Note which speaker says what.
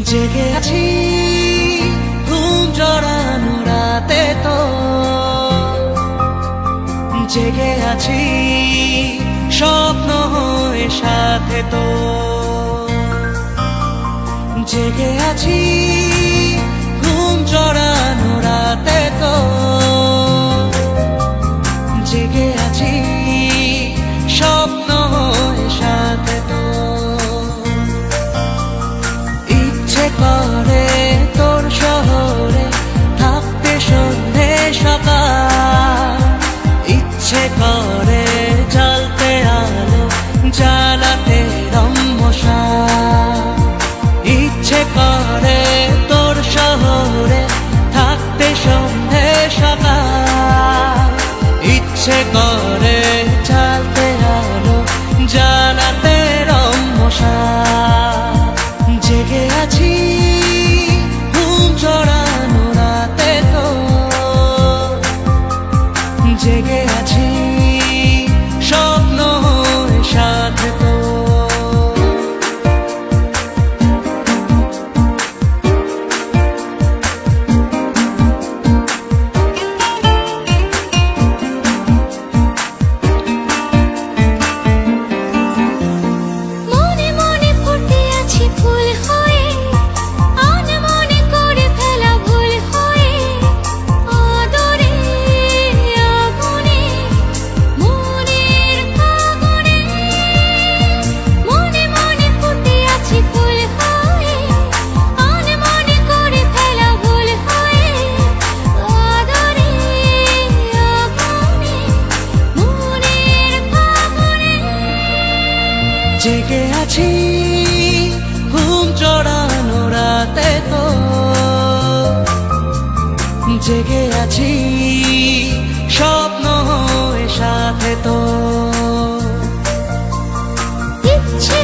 Speaker 1: জেগে আছি ঘুম জড়ানো রাতে তো, জেগে আছি স্বপ্ন হয়ে সাথে তো, জেগে আছি ঘুম জড়ানো রাতে তো, জেগে আছি স্বপ্ন হয়ে সাথে তো। ইচ্ছে করে তোর শহরে থাকতে সন্ধে সকাল, ইচ্ছে করে জ্বলতে আলো জ্বালাতে রম্মশাল, ইচ্ছে করে তোর শহরে থাকতে সন্ধে সকাল, ইচ্ছে করে জ্বালতে আলো জ্বালাতে রম্মশাল। জেগে আছি ঘুম জড়ানো রাতে তো, জেগে আছি স্বপ্ন হয়ে সাথে তো। জেগে আছি ঘুম জড়ানো রাতে তো, জেগে আছি স্বপ্ন হয়ে সাথে তো।
Speaker 2: ইচ্ছে